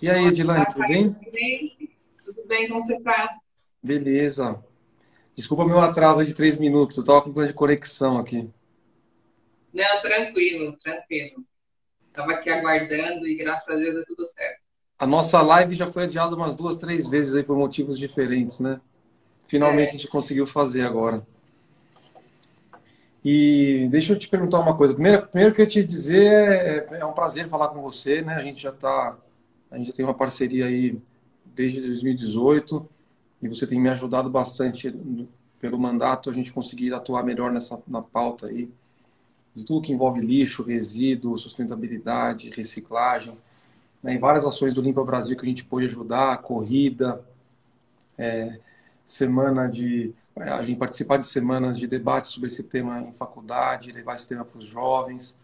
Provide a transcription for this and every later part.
E aí, Edilane, Olá, tudo Caio, bem? tudo bem? Tudo bem, como você está? Beleza. Desculpa meu atraso aí de 3 minutos, eu estava com problema de conexão aqui. Não, tranquilo, tranquilo. Estava aqui aguardando e graças a Deus deu tudo certo. A nossa live já foi adiada umas duas, três vezes aí por motivos diferentes, né? Finalmente a É, gente conseguiu fazer agora. E deixa eu te perguntar uma coisa. Primeiro que eu ia te dizer, é um prazer falar com você, né? A gente já tem uma parceria aí desde 2018 e você tem me ajudado bastante pelo mandato a gente conseguir atuar melhor na pauta aí de tudo que envolve lixo, resíduo, sustentabilidade, reciclagem, né, em várias ações do Limpa Brasil que a gente pôde ajudar, corrida, semana de a gente participar de semanas de debate sobre esse tema em faculdade, levar esse tema para os jovens.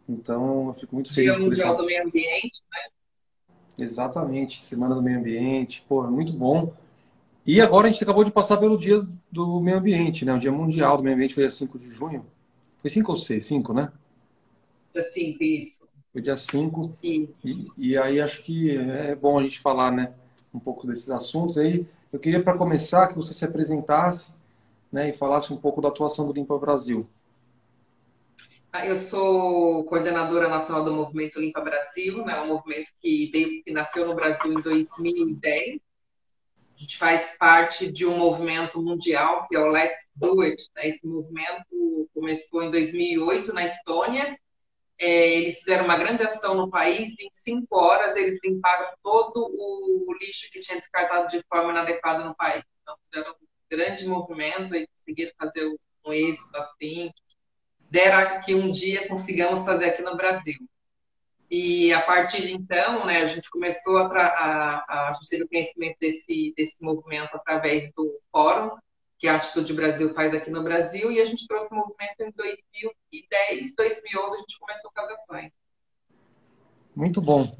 Então, eu fico muito feliz Dia de poder Mundial falar. do Meio Ambiente. Exatamente, Semana do Meio Ambiente, pô, é muito bom. E agora a gente acabou de passar pelo Dia do Meio Ambiente, né? O Dia Mundial do Meio Ambiente foi dia 5 de junho. Foi 5 ou 6? 5, né? Assim, isso. Foi dia 5. Isso. E aí acho que é bom a gente falar, né, um pouco desses assuntos. Aí eu queria, para começar, que você se apresentasse, né, e falasse um pouco da atuação do Limpa Brasil. Eu sou coordenadora nacional do Movimento Limpa Brasil, né? Um movimento que nasceu no Brasil em 2010. A gente faz parte de um movimento mundial que é o Let's Do It, né? Esse movimento começou em 2008 na Estônia. Eles fizeram uma grande ação no país e em 5 horas eles limparam todo o lixo que tinha descartado de forma inadequada no país. Então, fizeram um grande movimento e conseguiram fazer um êxito assim. Dera que um dia consigamos fazer aqui no Brasil. E a partir de então, né, a gente começou a gente teve o conhecimento desse movimento através do fórum que a Atitude Brasil faz aqui no Brasil, e a gente trouxe o movimento em 2010, 2011, a gente começou com as ações. Muito bom.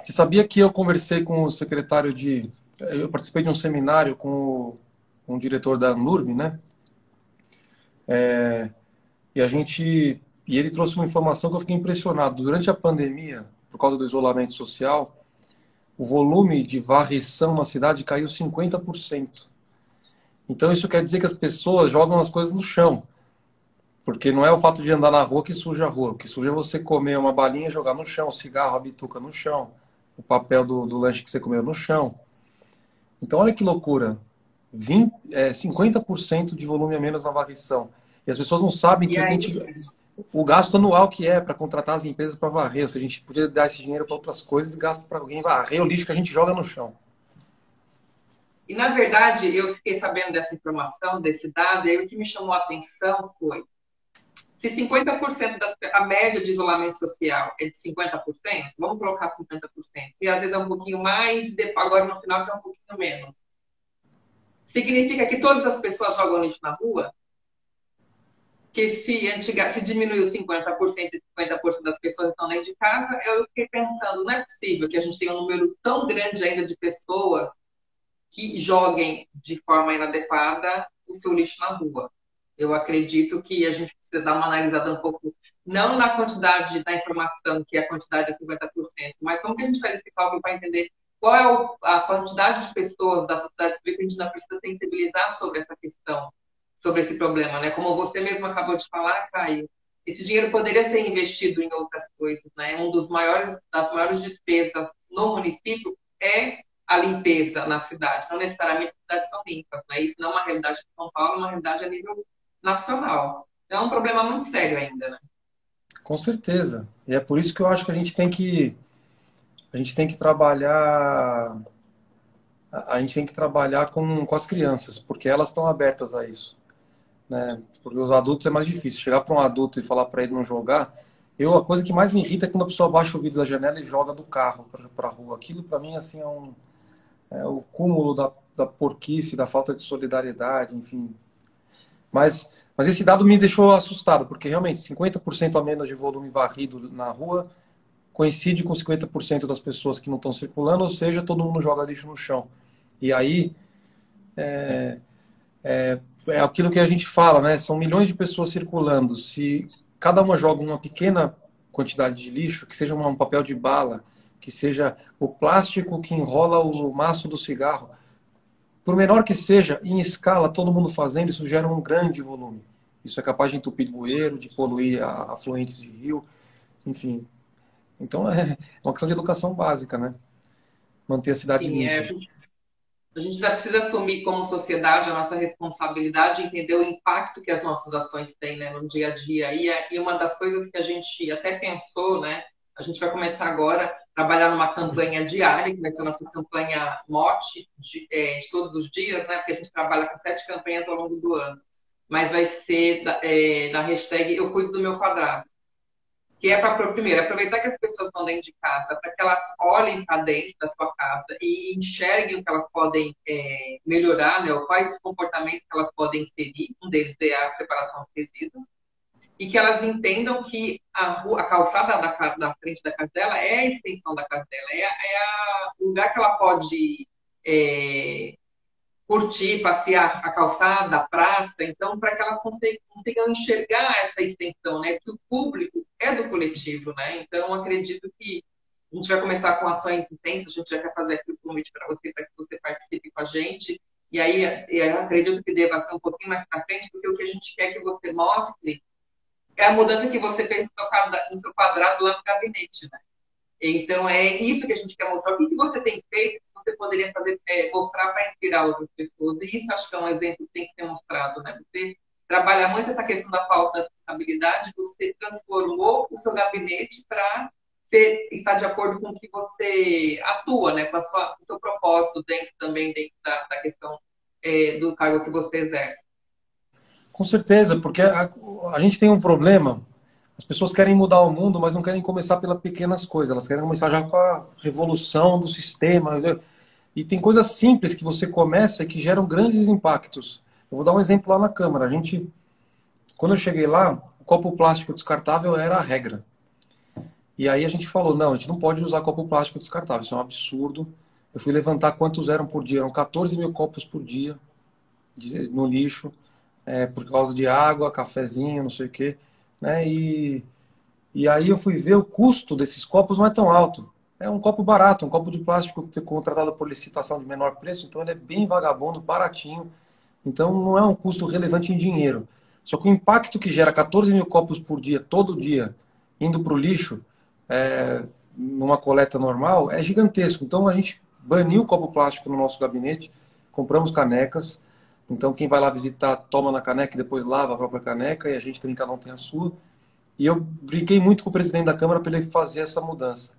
Você sabia que eu conversei com o secretário de... Eu participei de um seminário com o diretor da Anlurb, né? E a gente... E ele trouxe uma informação que eu fiquei impressionado. Durante a pandemia, por causa do isolamento social, o volume de varrição na cidade caiu 50%. Então isso quer dizer que as pessoas jogam as coisas no chão. Porque não é o fato de andar na rua que suja a rua. O que suja é você comer uma balinha e jogar no chão, o cigarro, a bituca no chão, o papel do lanche que você comeu no chão. Então olha que loucura. 50% de volume a menos na varrição. E as pessoas não sabem E que aí, o gasto anual que é para contratar as empresas para varrer. Ou seja, a gente podia dar esse dinheiro para outras coisas e gasta para alguém varrer o lixo que a gente joga no chão. na verdade, eu fiquei sabendo dessa informação, desse dado, e aí o que me chamou a atenção foi se 50% a média de isolamento social é de 50%, vamos colocar 50%, e às vezes é um pouquinho mais, agora no final que é um pouquinho menos. Significa que todas as pessoas jogam lixo na rua? Que se diminuiu 50% e 50% das pessoas estão dentro de casa, eu fiquei pensando, não é possível que a gente tenha um número tão grande ainda de pessoas que joguem de forma inadequada o seu lixo na rua. Eu acredito que a gente precisa dar uma analisada um pouco, não na quantidade da informação, que a quantidade é 50%, mas como que a gente faz esse cálculo para entender qual é a quantidade de pessoas da sociedade civil que a gente não precisa sensibilizar sobre essa questão, sobre esse problema, né? Como você mesmo acabou de falar, Caio, esse dinheiro poderia ser investido em outras coisas, né? Das maiores despesas no município é a limpeza na cidade. Não necessariamente as cidades são limpas, né? Isso não é uma realidade de São Paulo, é uma realidade a nível nacional. Então é um problema muito sério ainda, né? Com certeza. E é por isso que eu acho que a gente tem que trabalhar a gente tem que trabalhar com as crianças, porque elas estão abertas a isso, né? Porque os adultos é mais difícil. Chegar para um adulto e falar para ele não jogar, a coisa que mais me irrita é quando a pessoa baixa o vidro da janela e joga do carro para a rua. Aquilo para mim assim é o cúmulo da porquice, da falta de solidariedade, enfim. Mas esse dado me deixou assustado, porque realmente 50% a menos de volume varrido na rua coincide com 50% das pessoas que não estão circulando, ou seja, todo mundo joga lixo no chão. E aí é aquilo que a gente fala, né? São milhões de pessoas circulando. Se cada uma joga uma pequena quantidade de lixo, que seja um papel de bala, que seja o plástico que enrola o maço do cigarro. Por menor que seja, em escala, todo mundo fazendo, isso gera um grande volume. Isso é capaz de entupir bueiro, de poluir afluentes de rio, enfim. Então é uma questão de educação básica, né? Manter a cidade Sim, limpa. a gente já precisa assumir como sociedade a nossa responsabilidade e entender o impacto que as nossas ações têm, né, no dia a dia. E uma das coisas que a gente até pensou, né, a gente vai começar agora a trabalhar numa campanha diária, que vai ser a nossa campanha mote de todos os dias, né, porque a gente trabalha com 7 campanhas ao longo do ano. Mas vai ser na hashtag Eu Cuido do Meu Quadrado, que é para, primeiro, aproveitar que as pessoas estão dentro de casa, para que elas olhem para dentro da sua casa e enxerguem o que elas podem melhorar, né, ou quais comportamentos que elas podem inserir. Um deles é a separação dos resíduos. E que elas entendam que a calçada da frente da casa dela é a extensão da casa dela, o lugar que ela pode curtir, passear a calçada, a praça, então, para que elas consigam enxergar essa extensão, né? Que o público é do coletivo, né? Então, acredito que a gente vai começar com ações intensas, a gente já quer fazer aqui o convite para que você participe com a gente, e aí eu acredito que deva ser um pouquinho mais para frente, porque o que a gente quer que você mostre é a mudança que você fez no seu quadrado lá no gabinete, né? Então, é isso que a gente quer mostrar. O que você tem feito que você poderia fazer, mostrar para inspirar outras pessoas? E isso acho que é um exemplo que tem que ser mostrado, né? Você trabalha muito essa questão da falta de responsabilidade, você transformou o seu gabinete para estar de acordo com o que você atua, né? Com o seu propósito dentro da questão do cargo que você exerce. Com certeza, porque a gente tem um problema. As pessoas querem mudar o mundo, mas não querem começar pelas pequenas coisas. Elas querem começar já com a revolução do sistema. E tem coisas simples que você começa e que geram grandes impactos. Eu vou dar um exemplo lá na Câmara. Quando eu cheguei lá, o copo plástico descartável era a regra. E aí a gente falou, não, a gente não pode usar copo plástico descartável, isso é um absurdo. Eu fui levantar quantos eram por dia, eram 14 mil copos por dia no lixo, por causa de água, cafezinho, não sei o quê. Né? E aí eu fui ver o custo desses copos não é tão alto. É um copo barato, um copo de plástico contratado por licitação de menor preço, então ele é bem vagabundo, baratinho. Então não é um custo relevante em dinheiro. Só que o impacto que gera 14 mil copos por dia, todo dia, indo para o lixo, numa coleta normal, é gigantesco. Então a gente baniu o copo plástico no nosso gabinete, compramos canecas. Então quem vai lá visitar toma na caneca e depois lava a própria caneca e a gente também, cada um tem a sua. E eu brinquei muito com o presidente da Câmara para ele fazer essa mudança.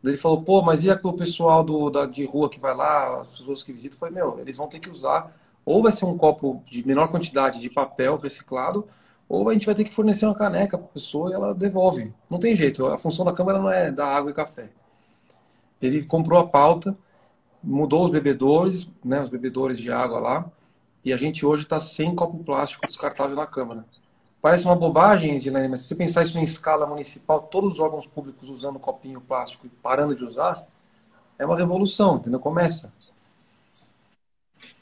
Ele falou, pô, mas e o pessoal de rua que vai lá, as pessoas que visitam? Eu falei, meu, eles vão ter que usar, ou vai ser um copo de menor quantidade de papel reciclado, ou a gente vai ter que fornecer uma caneca para a pessoa e ela devolve. Não tem jeito, a função da Câmara não é dar água e café. Ele comprou a pauta, mudou os bebedouros, né, os bebedouros de água lá, e a gente hoje está sem copo plástico descartável na Câmara. Parece uma bobagem, Edilene, mas se você pensar isso em escala municipal, todos os órgãos públicos usando copinho plástico e parando de usar, é uma revolução, entendeu? Começa.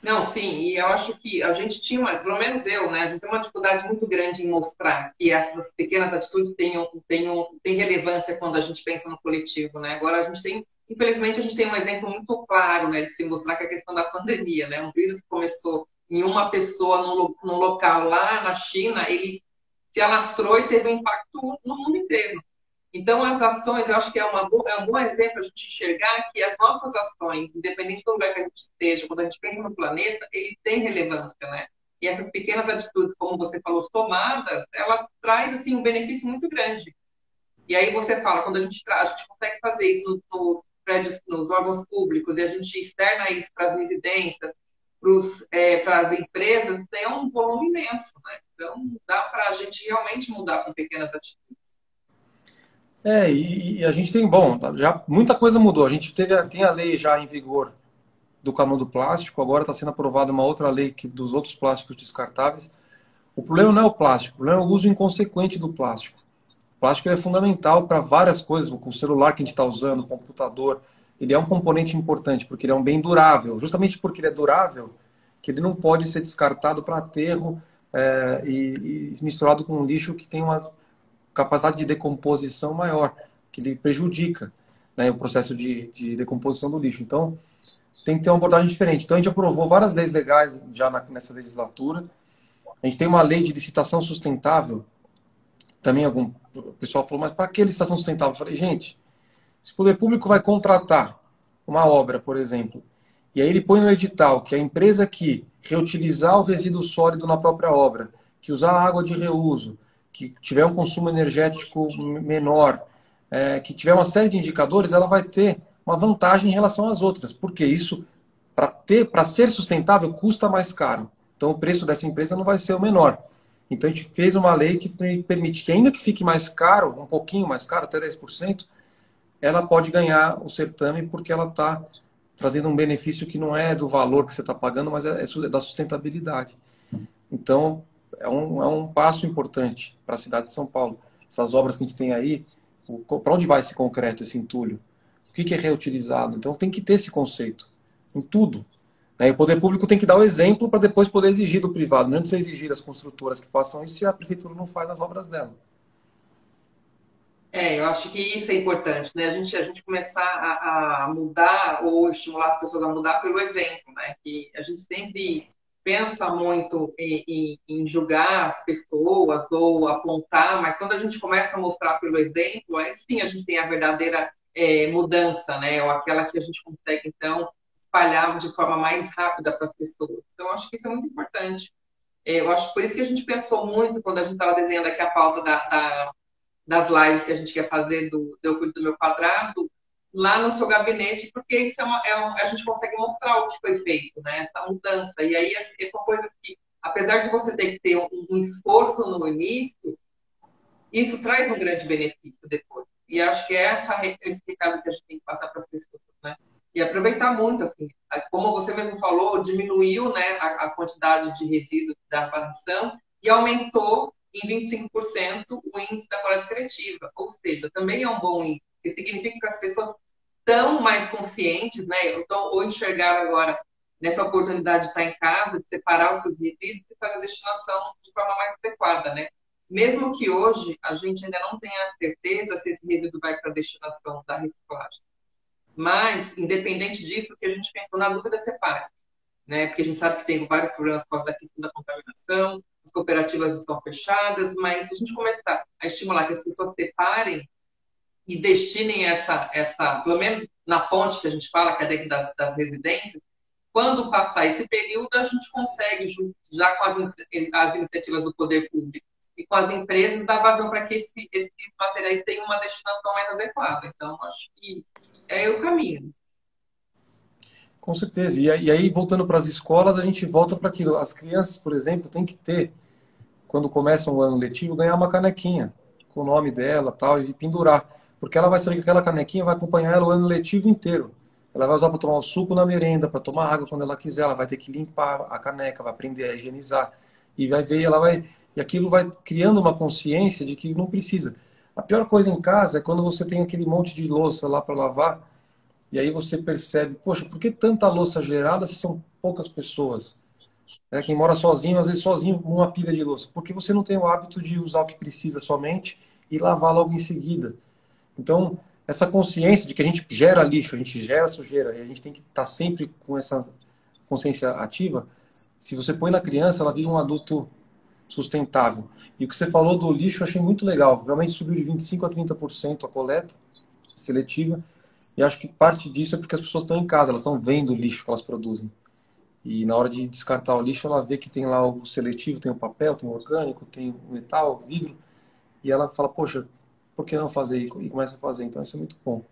Não, sim, e eu acho que a gente tinha, pelo menos eu, né, a gente tem uma dificuldade muito grande em mostrar que essas pequenas atitudes têm relevância quando a gente pensa no coletivo, né? Agora a gente tem, infelizmente, a gente tem um exemplo muito claro, né, de se mostrar que é a questão da pandemia, né? Um vírus que começou em uma pessoa num local lá na China, ele se alastrou e teve um impacto no mundo inteiro. Então, as ações, eu acho que é um bom exemplo a gente enxergar que as nossas ações, independente do lugar que a gente esteja, quando a gente pensa no planeta, ele tem relevância, né? E essas pequenas atitudes, como você falou, tomadas, ela traz, assim, um benefício muito grande. E aí você fala, quando a gente consegue fazer isso nos prédios, nos órgãos públicos, e a gente externa isso para as residências, para as empresas, tem um volume imenso, né? Então, dá para a gente realmente mudar com pequenas atitudes. E a gente tem, bom, já muita coisa mudou. A gente tem a lei já em vigor do canudo plástico, agora está sendo aprovada uma outra lei dos outros plásticos descartáveis. O problema não é o plástico, o problema é o uso inconsequente do plástico. O plástico é fundamental para várias coisas, com o celular que a gente está usando, o computador. Ele é um componente importante, porque ele é um bem durável. Justamente porque ele é durável, que ele não pode ser descartado para aterro e misturado com um lixo que tem capacidade de decomposição maior, que ele prejudica, né, o processo de decomposição do lixo. Então, tem que ter uma abordagem diferente. Então, a gente aprovou várias leis legais já nessa legislatura. A gente tem uma lei de licitação sustentável. Também o pessoal falou, mas para que licitação sustentável? Eu falei, gente, se o poder público vai contratar uma obra, por exemplo, e aí ele põe no edital que a empresa que reutilizar o resíduo sólido na própria obra, que usar água de reuso, que tiver um consumo energético menor, que tiver uma série de indicadores, ela vai ter uma vantagem em relação às outras, porque isso, para ser sustentável, custa mais caro. Então o preço dessa empresa não vai ser o menor. Então a gente fez uma lei que permite que, ainda que fique mais caro, um pouquinho mais caro, até 10%, ela pode ganhar o certame porque ela está trazendo um benefício que não é do valor que você está pagando, mas é da sustentabilidade. Então, é um passo importante para a cidade de São Paulo. Essas obras que a gente tem aí, para onde vai esse concreto, esse entulho? O que é reutilizado? Então, tem que ter esse conceito em tudo. Né? E o poder público tem que dar o exemplo para depois poder exigir do privado. Não é você exigir das construtoras que façam isso se a prefeitura não faz nas obras dela. Eu acho que isso é importante, né? A gente começar a mudar ou estimular as pessoas a mudar pelo exemplo, né? Que a gente sempre pensa muito em julgar as pessoas ou apontar, mas quando a gente começa a mostrar pelo exemplo, aí sim a gente tem a verdadeira mudança, né? Ou aquela que a gente consegue, então, espalhar de forma mais rápida para as pessoas. Então, eu acho que isso é muito importante. Eu acho por isso que a gente pensou muito quando a gente estava desenhando aqui a pauta das lives que a gente quer fazer do Eu Cuido do Meu Quadrado, lá no seu gabinete, porque isso a gente consegue mostrar o que foi feito, né? Essa mudança. E aí são coisas que, apesar de você ter que ter um esforço no início, isso traz um grande benefício depois. E acho que é esse recado que a gente tem que passar para as pessoas, né? E aproveitar muito, assim, como você mesmo falou, diminuiu, né, a quantidade de resíduos da varrição e aumentou em 25% o índice da coleta seletiva. Ou seja, também é um bom índice, que significa que as pessoas estão mais conscientes, né? Então, ou enxergar agora nessa oportunidade de estar em casa, de separar os seus resíduos e fazer a destinação de forma mais adequada, né? Mesmo que hoje a gente ainda não tenha certeza se esse resíduo vai para a destinação da reciclagem. Mas, independente disso, o que a gente pensou na dúvida separa, né? Porque a gente sabe que tem vários problemas por causa da questão da contaminação, as cooperativas estão fechadas, mas se a gente começar a estimular que as pessoas separem e destinem pelo menos na fonte que a gente fala, que é dentro das residências, quando passar esse período, a gente consegue, já com as iniciativas do poder público e com as empresas, dar vazão para que esses materiais tenham uma destinação mais adequada. Então, acho que é o caminho. Com certeza. E aí, voltando para as escolas, a gente volta para aquilo. As crianças, por exemplo, têm que ter, quando começam o ano letivo, ganhar uma canequinha com o nome dela tal, e pendurar. Porque ela vai saber que aquela canequinha vai acompanhar ela o ano letivo inteiro. Ela vai usar para tomar o suco na merenda, para tomar água quando ela quiser. Ela vai ter que limpar a caneca, vai aprender a higienizar. E vai ver, e aquilo vai criando uma consciência de que não precisa. A pior coisa em casa é quando você tem aquele monte de louça lá para lavar e aí você percebe, poxa, por que tanta louça gerada se são poucas pessoas? Quem mora sozinho, às vezes sozinho, uma pilha de louça. Porque você não tem o hábito de usar o que precisa somente e lavar logo em seguida. Então, essa consciência de que a gente gera lixo, a gente gera sujeira, e a gente tem que estar sempre com essa consciência ativa. Se você põe na criança, ela vira um adulto sustentável. E o que você falou do lixo, eu achei muito legal. Realmente subiu de 25% a 30% a coleta seletiva. E acho que parte disso é porque as pessoas estão em casa, elas estão vendo o lixo que elas produzem. E na hora de descartar o lixo, ela vê que tem lá o seletivo, tem o papel, tem o orgânico, tem o metal, o vidro. E ela fala, poxa, por que não fazer? E começa a fazer. Então isso é muito bom.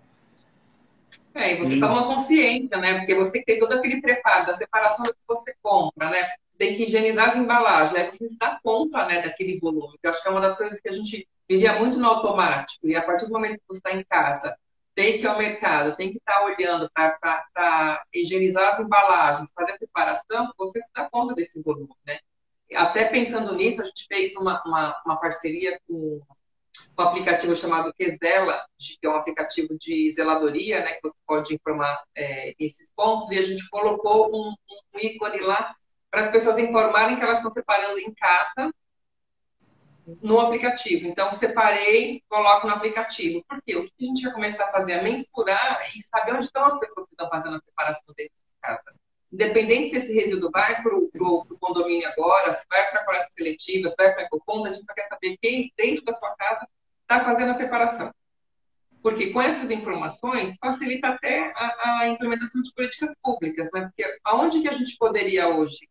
E você E toma consciência, né? Porque você tem todo aquele preparo da separação do que você compra, né? Tem que higienizar as embalagens, aí você se dá conta, né, daquele volume. Que eu acho que é uma das coisas que a gente vivia muito no automático. E a partir do momento que você está em casa, tem que ir ao mercado, tem que estar olhando para higienizar as embalagens, fazer a separação, você se dá conta desse volume, né? Até pensando nisso, a gente fez uma parceria com um aplicativo chamado Quesela, que é um aplicativo de zeladoria, né, que você pode informar esses pontos, e a gente colocou um ícone lá para as pessoas informarem que elas estão separando em casa no aplicativo. Então, separei, coloco no aplicativo. Por quê? O que a gente vai começar a fazer é mensurar e saber onde estão as pessoas que estão fazendo a separação dentro de casa. Independente se esse resíduo vai para o condomínio agora, se vai para a coleta seletiva, se vai para a ecoponto, a gente só quer saber quem dentro da sua casa está fazendo a separação. Porque com essas informações facilita até a implementação de políticas públicas, né? Porque aonde que a gente poderia hoje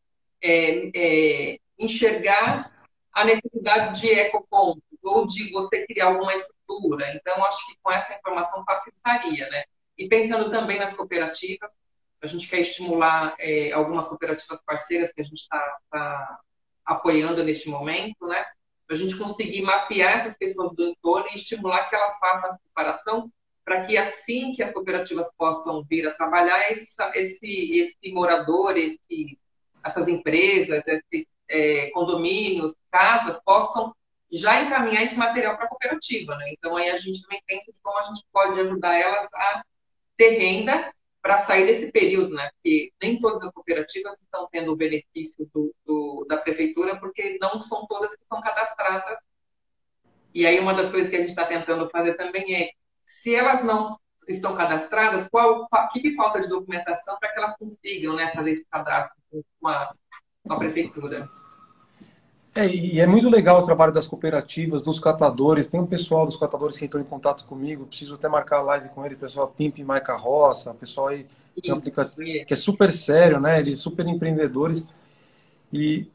enxergar a necessidade de ecoponto ou de você criar alguma estrutura? Então, acho que com essa informação facilitaria, né? E pensando também nas cooperativas, a gente quer estimular algumas cooperativas parceiras que a gente está apoiando neste momento, né? Para a gente conseguir mapear essas pessoas do entorno e estimular que elas façam a separação, para que assim que as cooperativas possam vir a trabalhar, esse morador, essas empresas, esses condomínios, casas, possam já encaminhar esse material para a cooperativa, né? Então, aí a gente também pensa de como a gente pode ajudar elas a ter renda para sair desse período, né? Porque nem todas as cooperativas estão tendo o benefício da prefeitura, porque não são todas que são cadastradas. E aí uma das coisas que a gente está tentando fazer também é, se elas não estão cadastradas, que falta de documentação para que elas consigam, né, fazer esse cadastro com a prefeitura? E é muito legal o trabalho das cooperativas, dos catadores. Tem um pessoal dos catadores que entrou em contato comigo. Preciso até marcar a live com ele, o pessoal Pimp My Carroça, o pessoal aí tem um aplicativo que é super sério, né? Eles super empreendedores. E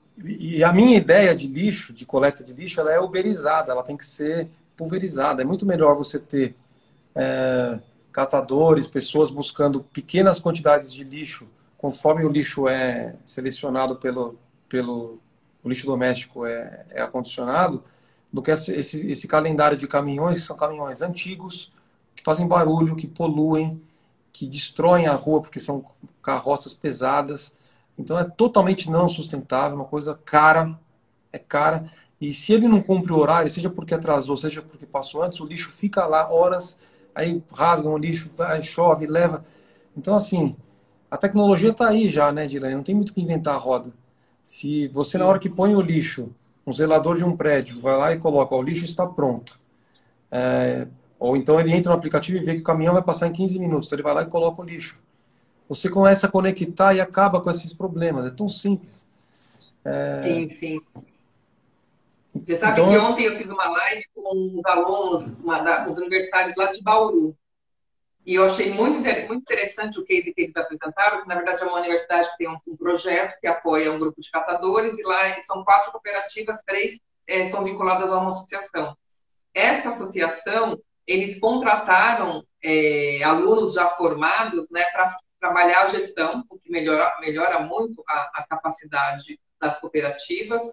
a minha ideia de lixo, de coleta de lixo, ela é uberizada, ela tem que ser pulverizada. É muito melhor você ter catadores, pessoas buscando pequenas quantidades de lixo, conforme o lixo é selecionado pelo o lixo doméstico é acondicionado, do que esse calendário de caminhões, que são caminhões antigos, que fazem barulho, que poluem, que destroem a rua porque são carroças pesadas. Então é totalmente não sustentável, uma coisa cara, é cara. E se ele não cumpre o horário, seja porque atrasou, seja porque passou antes, o lixo fica lá horas, aí rasgam o lixo, vai, chove, leva. Então, assim, a tecnologia está aí já, né, Dilane? Não tem muito que inventar a roda. Se você, na hora Sim. que põe o lixo, um zelador de um prédio vai lá e coloca, ó, o lixo está pronto. Ou então ele entra no aplicativo e vê que o caminhão vai passar em 15 minutos. Então ele vai lá e coloca o lixo. Você começa a conectar e acaba com esses problemas. É tão simples. Sim, sim. Você sabe que Então, ontem eu fiz uma live com os alunos, os universitários lá de Bauru. E eu achei muito interessante o case que eles apresentaram, que na verdade é uma universidade que tem um projeto que apoia um grupo de catadores, e lá são 4 cooperativas, 3 são vinculadas a uma associação. Essa associação, eles contrataram alunos já formados, né, para trabalhar a gestão, o que melhora muito a capacidade das cooperativas,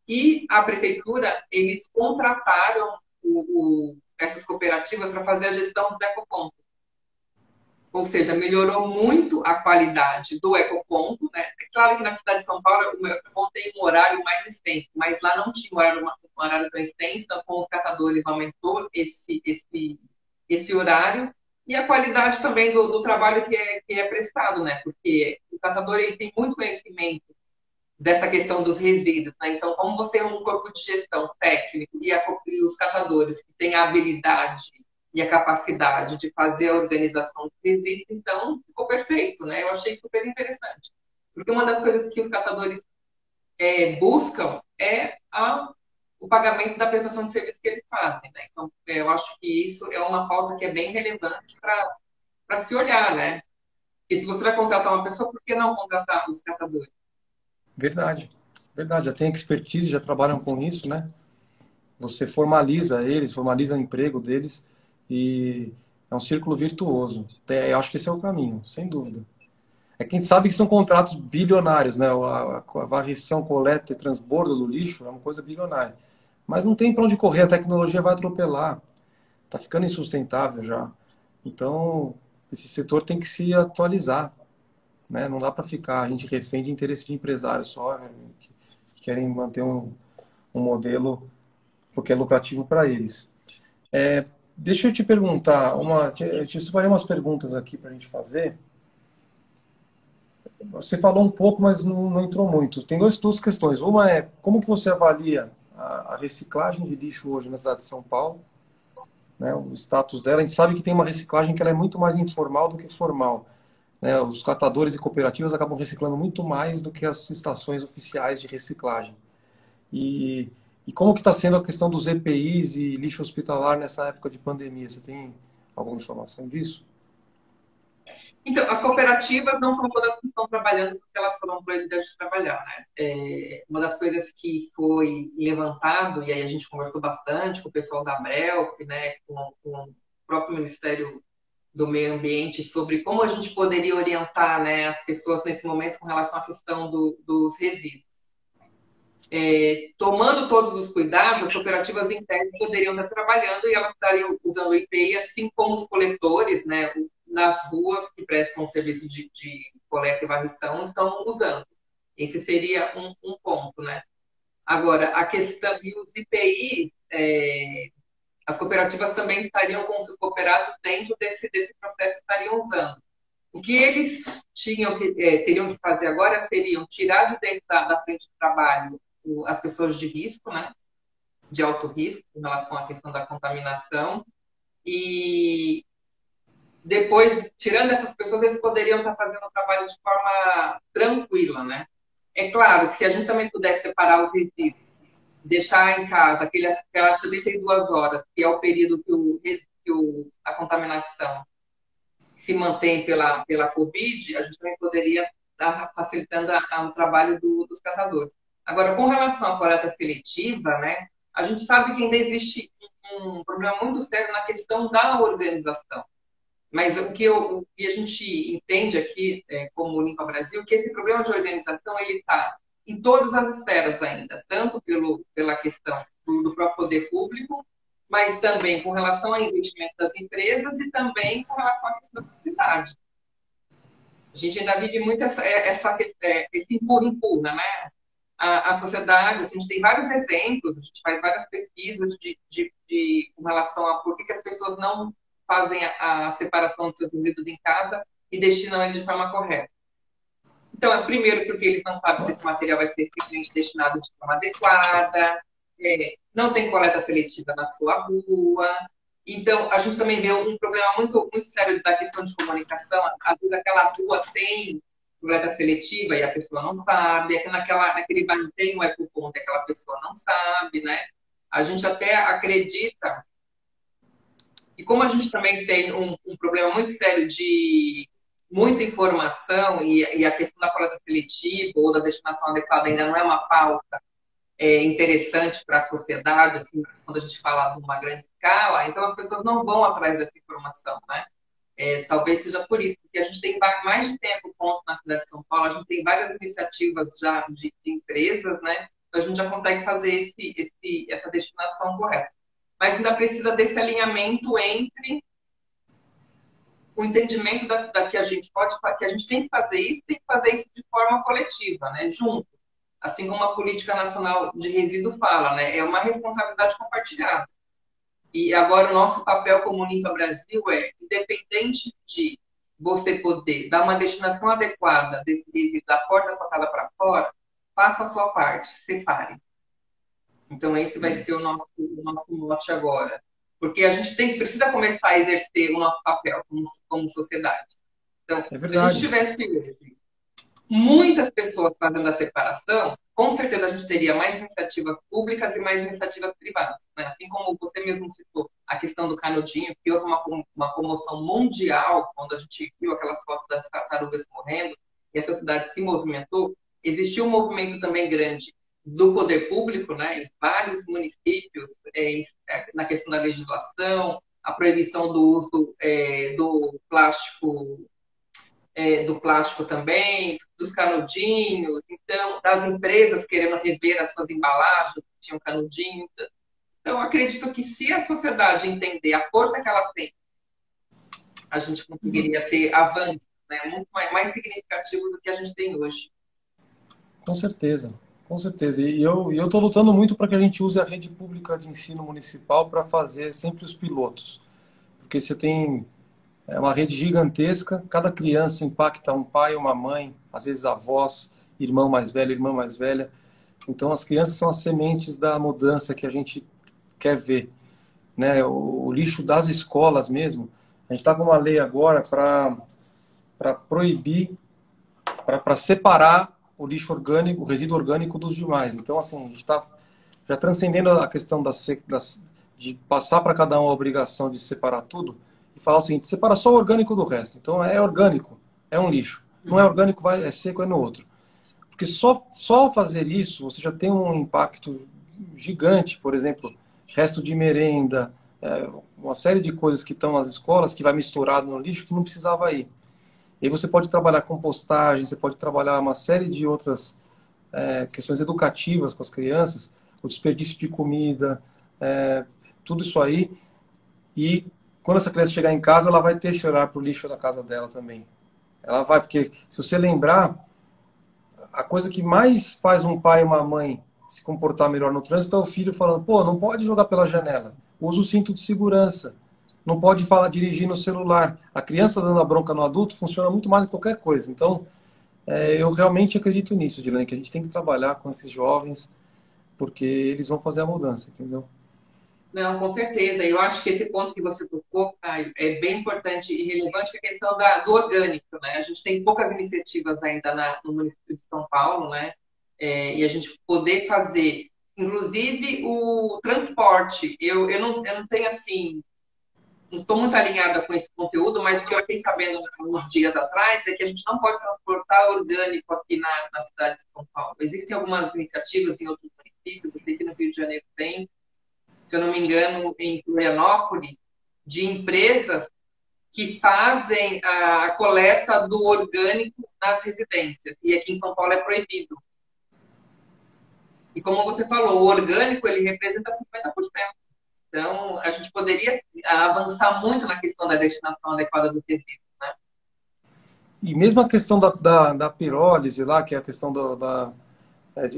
e a prefeitura, eles contrataram essas cooperativas para fazer a gestão dos ecopontos. Ou seja, melhorou muito a qualidade do ecoponto, né? É claro que na cidade de São Paulo o ecoponto tem um horário mais extenso, mas lá não tinha um horário tão extenso, então com os catadores aumentou esse horário, e a qualidade também do trabalho que é prestado, né? Porque o catador ele tem muito conhecimento dessa questão dos resíduos, né? Então, como você tem um corpo de gestão técnico e os catadores que têm a habilidade e a capacidade de fazer a organização dos resíduos, então ficou perfeito, né? Eu achei super interessante. Porque uma das coisas que os catadores buscam é o pagamento da prestação de serviço que eles fazem, né? Então, eu acho que isso é uma pauta que é bem relevante para se olhar, né? E se você vai contratar uma pessoa, por que não contratar os catadores? verdade. Verdade, já tem expertise, já trabalham com isso, né? Você formaliza eles, formaliza o emprego deles e é um círculo virtuoso. Eu acho que esse é o caminho, sem dúvida. É quem sabe que são contratos bilionários, né? A varrição, coleta e transbordo do lixo é uma coisa bilionária. Mas não tem para onde correr, a tecnologia vai atropelar. Está ficando insustentável já. Então, esse setor tem que se atualizar, né? Não dá para ficar a gente refém de interesse de empresários só, né? Que querem manter um modelo porque é lucrativo para eles. Deixa eu te perguntar, eu te separei umas perguntas aqui para a gente fazer. Você falou um pouco, mas não entrou muito. Tem duas questões. Uma é como que você avalia a reciclagem de lixo hoje na cidade de São Paulo, né, o status dela. A gente sabe que tem uma reciclagem que ela é muito mais informal do que formal, né? Os catadores e cooperativas acabam reciclando muito mais do que as estações oficiais de reciclagem. E, e como que está sendo a questão dos EPIs e lixo hospitalar nessa época de pandemia? Você tem alguma informação disso? Então, as cooperativas não são todas que estão trabalhando porque elas foram proibidas de trabalhar, né? Uma das coisas que foi levantado, e aí a gente conversou bastante com o pessoal da Abrelp, né, com o próprio Ministério do Meio Ambiente, sobre como a gente poderia orientar, né, as pessoas nesse momento com relação à questão dos resíduos. Tomando todos os cuidados, as cooperativas em tese poderiam estar trabalhando e elas estariam usando o IPI, assim como os coletores, né, nas ruas que prestam serviço de coleta e varrição estão usando. Esse seria um ponto, né? Agora, a questão e os IPI, as cooperativas também estariam com os cooperados dentro desse processo, estariam usando. O que eles teriam que fazer agora seriam tirar de dentro da frente de trabalho as pessoas de risco, né? De alto risco, em relação à questão da contaminação. E depois, tirando essas pessoas, eles poderiam estar fazendo o trabalho de forma tranquila, né? É claro que se a gente também pudesse separar os resíduos, deixar em casa aquelas 72 horas, que é o período que a contaminação se mantém pela Covid, a gente também poderia estar facilitando o trabalho dos catadores. Agora, com relação à coleta seletiva, né, a gente sabe que ainda existe um problema muito sério na questão da organização. Mas o que a gente entende aqui, como Limpa Brasil, que esse problema de organização ele está em todas as esferas ainda, tanto pela questão do próprio poder público, mas também com relação ao investimento das empresas e também com relação à questão da sociedade. A gente ainda vive muito esse empurra-empurra, né? A sociedade, a gente tem vários exemplos, a gente faz várias pesquisas com relação a por que as pessoas não fazem a separação dos seus resíduos em casa e destinam eles de forma correta. Então, primeiro, porque eles não sabem se esse material vai ser efetivamente destinado de forma adequada, não tem coleta seletiva na sua rua. Então, a gente também vê um problema muito, muito sério da questão de comunicação. Às vezes, aquela rua tem coleta seletiva e a pessoa não sabe. Naquele bairro tem um ecoponto e aquela pessoa não sabe, né? A gente até acredita. E como a gente também tem um problema muito sério de muita informação e a questão da coleta seletiva ou da destinação adequada ainda não é uma pauta interessante para a sociedade, assim, quando a gente fala de uma grande escala, então as pessoas não vão atrás dessa informação, né? Talvez seja por isso, porque a gente tem mais de 100 ecopontos na cidade de São Paulo, a gente tem várias iniciativas já de empresas, né? Então a gente já consegue fazer essa destinação correta. Mas ainda precisa desse alinhamento entre o entendimento que a gente tem que fazer isso, tem que fazer isso de forma coletiva, né? Junto. Assim como a Política Nacional de Resíduo fala, né? É uma responsabilidade compartilhada. E agora o nosso papel como Limpa Brasil independente de você poder dar uma destinação adequada desse resíduo da porta da sua casa para fora, faça a sua parte, separe. Então esse vai ser o nosso mote agora. Porque a gente precisa começar a exercer o nosso papel como sociedade. Então, se a gente tivesse muitas pessoas fazendo a separação, com certeza a gente teria mais iniciativas públicas e mais iniciativas privadas. Né? Assim como você mesmo citou a questão do canudinho, que houve uma comoção mundial quando a gente viu aquelas fotos das tartarugas morrendo e a sociedade se movimentou, existiu um movimento também grande do poder público, né, em vários municípios, na questão da legislação, a proibição do uso do plástico também, dos canudinhos, então, das empresas querendo rever as suas embalagens, que tinham canudinho. Então, acredito que se a sociedade entender a força que ela tem, a gente conseguiria ter avanços, né, muito mais significativos do que a gente tem hoje. Com certeza. Com certeza. E eu estou lutando muito para que a gente use a rede pública de ensino municipal para fazer sempre os pilotos. Porque você tem uma rede gigantesca, cada criança impacta um pai, uma mãe, às vezes avós, irmão mais velho, irmã mais velha. Então, as crianças são as sementes da mudança que a gente quer ver, né? O lixo das escolas mesmo. A gente está com uma lei agora para proibir, para separar o lixo orgânico, o resíduo orgânico dos demais. Então, assim, a gente está já transcendendo a questão de passar para cada um a obrigação de separar tudo e falar o seguinte: separa só o orgânico do resto. Então, é orgânico, é um lixo. Não é orgânico, é seco, é no outro. Porque só fazer isso, você já tem um impacto gigante, por exemplo, resto de merenda, uma série de coisas que estão nas escolas que vai misturado no lixo que não precisava ir. E aí você pode trabalhar compostagem, você pode trabalhar uma série de outras questões educativas com as crianças, o desperdício de comida, tudo isso aí. E quando essa criança chegar em casa, ela vai ter esse olhar para o lixo da casa dela também. Ela vai, porque se você lembrar, a coisa que mais faz um pai e uma mãe se comportar melhor no trânsito é o filho falando: pô, não pode jogar pela janela, usa o cinto de segurança, não pode falar dirigir no celular. A criança dando a bronca no adulto funciona muito mais do que qualquer coisa. Então, eu realmente acredito nisso, Dilane, que a gente tem que trabalhar com esses jovens, porque eles vão fazer a mudança, entendeu? Não, com certeza. Eu acho que esse ponto que você tocou, Caio, é bem importante e relevante, que é a questão do orgânico, né? A gente tem poucas iniciativas ainda no município de São Paulo, né? E a gente poder fazer, inclusive, o transporte. Eu não tenho, assim, não estou muito alinhada com esse conteúdo, mas o que eu fiquei sabendo uns dias atrás é que a gente não pode transportar orgânico aqui na cidade de São Paulo. Existem algumas iniciativas em outros municípios, eu sei que no Rio de Janeiro tem, se eu não me engano, em Florianópolis, de empresas que fazem a coleta do orgânico nas residências. E aqui em São Paulo é proibido. E como você falou, o orgânico ele representa 50%. Então, a gente poderia avançar muito na questão da destinação adequada do resíduo, né? E mesmo a questão da pirólise lá, que é a questão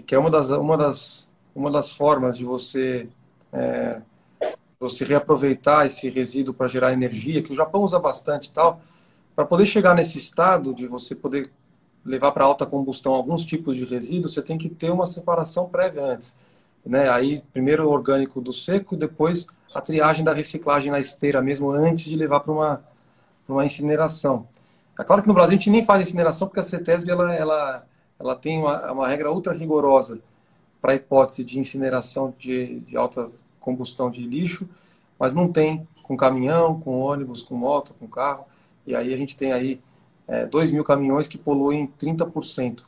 que é uma das formas de você reaproveitar esse resíduo para gerar energia, que o Japão usa bastante e tal, para poder chegar nesse estado de você poder levar para alta combustão alguns tipos de resíduos, você tem que ter uma separação prévia antes, né? Aí primeiro o orgânico do seco e depois a triagem da reciclagem na esteira mesmo antes de levar para uma incineração. É claro que no Brasil a gente nem faz incineração porque a CETESB ela tem uma regra ultra rigorosa para a hipótese de incineração de alta combustão de lixo, mas não tem com caminhão, com ônibus, com moto, com carro. E aí a gente tem aí 2.000 caminhões que poluem 30%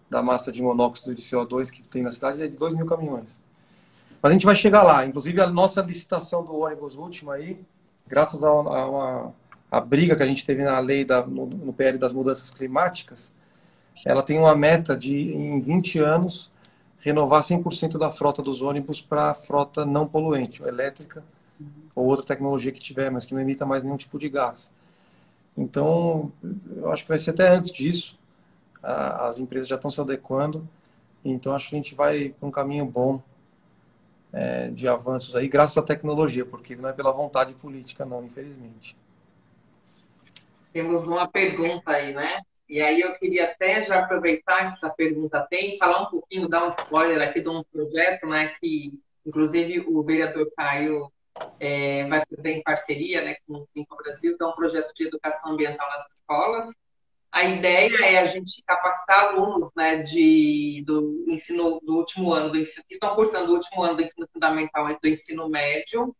da massa de monóxido de CO2 que tem na cidade, é de 2.000 caminhões. Mas a gente vai chegar lá. Inclusive a nossa licitação do ônibus última aí, graças a briga que a gente teve na lei no PL das mudanças climáticas, ela tem uma meta de, em 20 anos, renovar 100% da frota dos ônibus para frota não poluente, elétrica ou outra tecnologia que tiver, mas que não emita mais nenhum tipo de gás. Então, eu acho que vai ser até antes disso. As empresas já estão se adequando. Então, acho que a gente vai para um caminho bom de avanços aí, graças à tecnologia, porque não é pela vontade política, não, infelizmente. Temos uma pergunta aí, né? E aí eu queria até já aproveitar que essa pergunta tem e falar um pouquinho, dar um spoiler aqui de um projeto, né? Que inclusive o vereador Caio vai fazer em parceria, né, com o Limpa Brasil, que é um projeto de educação ambiental nas escolas. A ideia é a gente capacitar alunos, né, do ensino do último ano, que estão cursando o último ano do ensino fundamental e do ensino médio,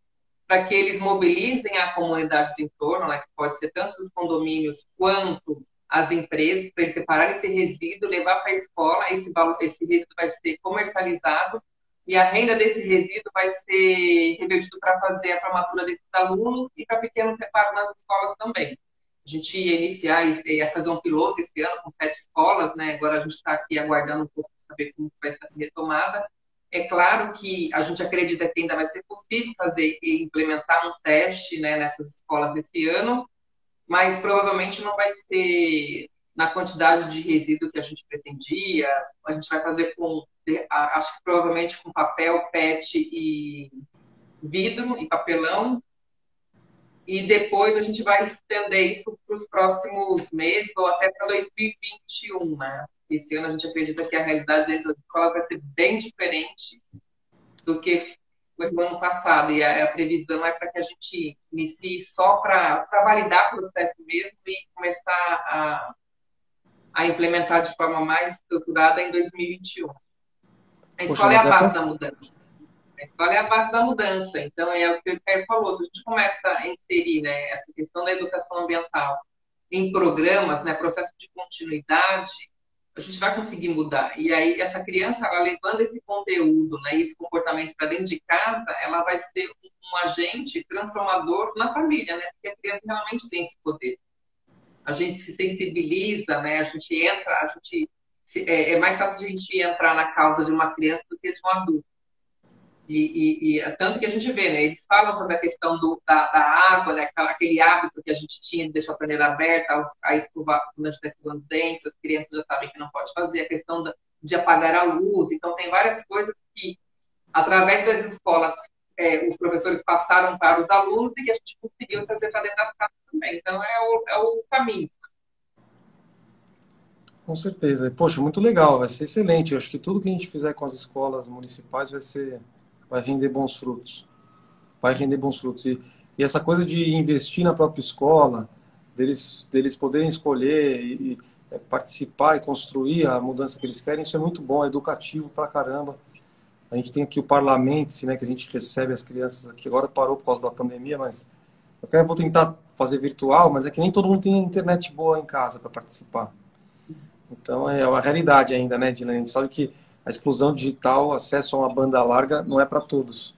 para que eles mobilizem a comunidade do entorno, né, que pode ser tanto os condomínios quanto as empresas, para eles separarem esse resíduo, levar para a escola, esse resíduo vai ser comercializado e a renda desse resíduo vai ser revertido para fazer a formatura desses alunos e para pequenos reparos nas escolas também. A gente ia iniciar, ia fazer um piloto esse ano com 7 escolas, né? Agora a gente está aqui aguardando um pouco para saber como vai ser a retomada. É claro que a gente acredita que ainda vai ser possível fazer e implementar um teste, né, nessas escolas esse ano, mas provavelmente não vai ser na quantidade de resíduo que a gente pretendia. A gente vai fazer acho que provavelmente com papel, PET e vidro e papelão. e depois a gente vai estender isso para os próximos meses ou até para 2021, né? Esse ano a gente acredita que a realidade dentro da escola vai ser bem diferente do que foi no ano passado. E a previsão é para que a gente inicie só para validar o processo mesmo e começar a implementar de forma mais estruturada em 2021. A Poxa, escola é mas a base da mudança. A escola é a base da mudança. Então, é o que o Caio falou, se a gente começa a inserir, né, essa questão da educação ambiental em programas, né, processo de continuidade, a gente vai conseguir mudar. E aí, essa criança, ela levando esse conteúdo, né, esse comportamento para dentro de casa, ela vai ser um agente transformador na família, né, porque a criança realmente tem esse poder. A gente se sensibiliza, né, a gente entra, é mais fácil a gente entrar na causa de uma criança do que de um adulto. Tanto que a gente vê, né? Eles falam sobre a questão da água, né? Aquele hábito que a gente tinha de deixar a torneira aberta, a escovar quando a gente está escovando os dentes, as crianças já sabem que não pode fazer, a questão de apagar a luz. Então, tem várias coisas que, através das escolas, os professores passaram para os alunos e que a gente conseguiu trazer para dentro das casas também. Então, é o caminho. Com certeza. Poxa, muito legal, vai ser excelente. Eu acho que tudo que a gente fizer com as escolas municipais vai render bons frutos. Vai render bons frutos. E essa coisa de investir na própria escola, deles poderem escolher participar e construir a mudança que eles querem, isso é muito bom, é educativo pra caramba. A gente tem aqui o Parlamento, né, que a gente recebe as crianças aqui. Agora parou por causa da pandemia, mas vou tentar fazer virtual, mas é que nem todo mundo tem internet boa em casa para participar. Então é uma realidade ainda, né, Dylan? A gente sabe que a exclusão digital, acesso a uma banda larga, não é para todos.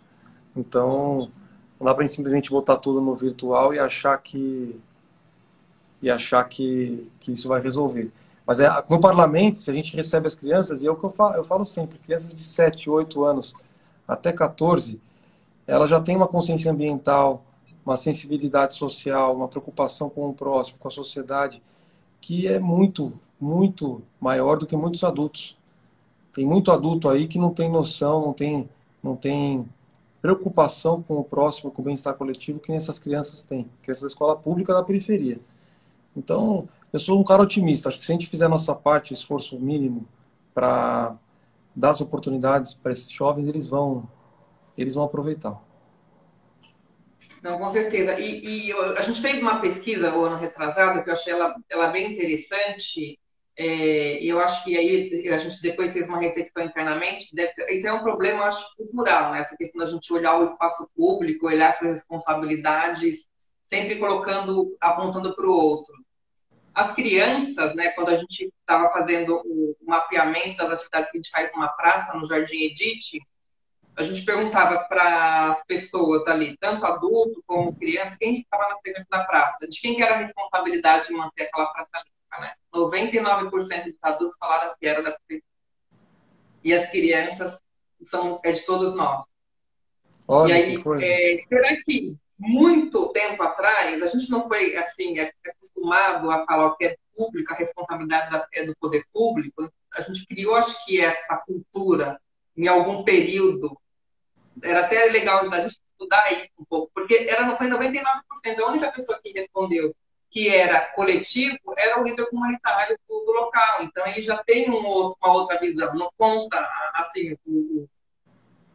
Então, não dá para simplesmente botar tudo no virtual e achar que isso vai resolver. Mas no parlamento, se a gente recebe as crianças, e é o que eu falo sempre, crianças de 7, 8 anos até 14, elas já têm uma consciência ambiental, uma sensibilidade social, uma preocupação com o próximo, com a sociedade, que é muito, muito maior do que muitos adultos. Tem muito adulto aí que não tem noção, não tem preocupação com o próximo, com o bem-estar coletivo que essas crianças têm, que essa escola pública da periferia. Então, eu sou um cara otimista. Acho que se a gente fizer a nossa parte, esforço mínimo para dar as oportunidades para esses jovens, eles vão aproveitar. Não, com certeza. A gente fez uma pesquisa o ano retrasado, que eu achei ela bem interessante, e eu acho que aí a gente depois fez uma reflexão internamente. Isso é um problema, eu acho, cultural, né? Essa questão da gente olhar o espaço público, olhar essas responsabilidades, sempre apontando para o outro. As crianças, né, quando a gente estava fazendo o mapeamento das atividades que a gente faz numa praça, no Jardim Edite, a gente perguntava para as pessoas ali, tanto adulto como criança, quem estava na frente da praça, de quem que era a responsabilidade de manter aquela praça limpa, né? 99% dos adultos falaram que era da prefeitura. E as crianças é de todos nós. E Olha que aí, coisa. será que muito tempo atrás a gente não foi assim acostumado a falar o que é público, a responsabilidade é do poder público? A gente criou, acho que essa cultura em algum período. Era até legal da gente estudar isso um pouco, porque não foi 99%. A única pessoa que respondeu que era coletivo era o líder comunitário do local. Então, ele já tem uma outra visão. Não conta, assim,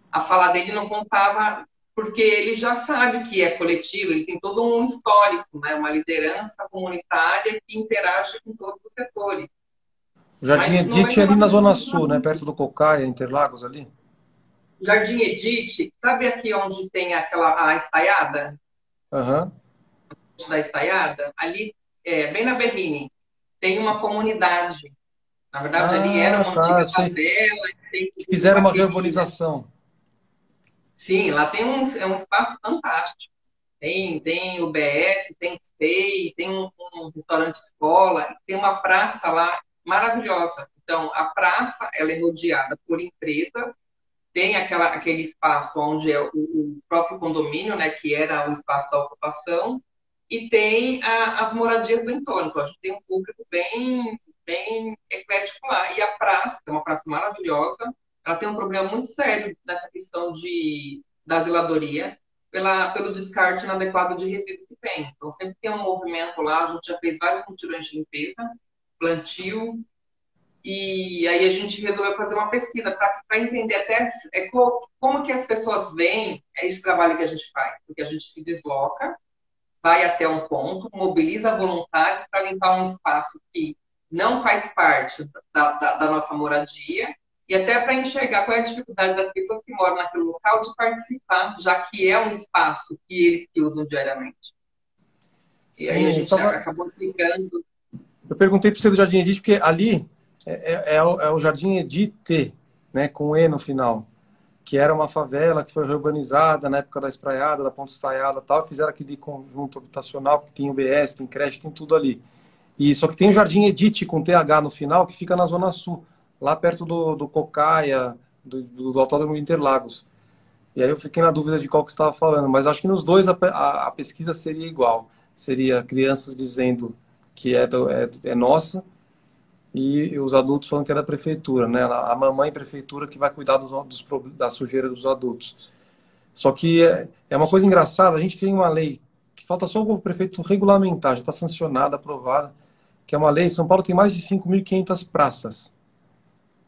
a fala dele não contava, porque ele já sabe que é coletivo, ele tem todo um histórico, né? Uma liderança comunitária que interage com todos os setores. O Jardim Mas Edite é ali na 99% Zona dos Sul, né? Perto do Cocaia, Interlagos ali. Jardim Edite, sabe aqui onde tem a estaiada? Aham. Da estaiada? Ali, bem na Berrini, tem uma comunidade. Na verdade, ali era Ah, uma tá, eu antiga sei. favela, tem Fizeram uma aquele. reurbanização. Sim, lá tem é um espaço fantástico. Tem o BS, tem SEI, tem um restaurante escola, tem uma praça lá maravilhosa. Então, a praça ela é rodeada por empresas, tem aquele espaço onde é o próprio condomínio, né, que era o espaço da ocupação, e tem as moradias do entorno. Então, a gente tem um público bem, bem eclético lá. E a praça, que é uma praça maravilhosa, ela tem um problema muito sério nessa questão da zeladoria. pelo descarte inadequado de resíduo que tem. Então, sempre tem um movimento lá, a gente já fez vários mutirões de limpeza, plantio, e aí a gente resolveu fazer uma pesquisa para entender até como que as pessoas veem esse trabalho que a gente faz. Porque a gente se desloca, vai até um ponto, mobiliza voluntários para limpar um espaço que não faz parte da nossa moradia, e até para enxergar qual é a dificuldade das pessoas que moram naquele local de participar, já que é um espaço que eles que usam diariamente. E aí Sim, a gente acabou aplicando. eu perguntei para você do Jardim Edith, porque ali é o Jardim Edith, né, com E no final, que era uma favela que foi reurbanizada na época da espraiada, da Ponte Estaiada e tal, fizeram aquele conjunto habitacional que tem UBS, tem creche, tem tudo ali. E só que tem o Jardim Edith com TH no final, que fica na Zona Sul, lá perto do Cocaia, do Autódromo de Interlagos. E aí eu fiquei na dúvida de qual que você estava falando, mas acho que nos dois a pesquisa seria igual. Seria crianças dizendo que é nossa e os adultos falando que é da prefeitura, né? A mamãe prefeitura que vai cuidar da sujeira dos adultos. Só que é uma coisa engraçada, a gente tem uma lei que falta só o prefeito regulamentar, já está sancionada, aprovada, que é uma lei, São Paulo tem mais de 5.500 praças,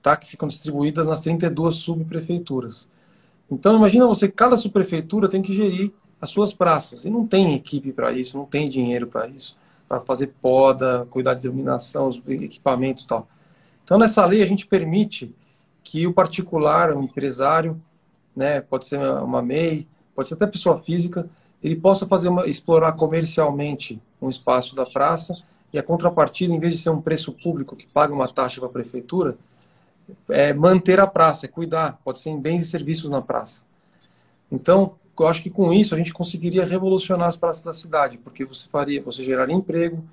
tá? Que ficam distribuídas nas 32 subprefeituras. Então, imagina você, cada subprefeitura tem que gerir as suas praças. E não tem equipe para isso, não tem dinheiro para isso, para fazer poda, cuidar de iluminação, os equipamentos e tal. Então, nessa lei, a gente permite que o particular, o empresário, né, pode ser uma MEI, pode ser até pessoa física, ele possa explorar comercialmente um espaço da praça e a contrapartida, em vez de ser um preço público que paga uma taxa para a prefeitura, é manter a praça, é cuidar, pode ser em bens e serviços na praça. Então, eu acho que com isso a gente conseguiria revolucionar as praças da cidade, porque você geraria emprego,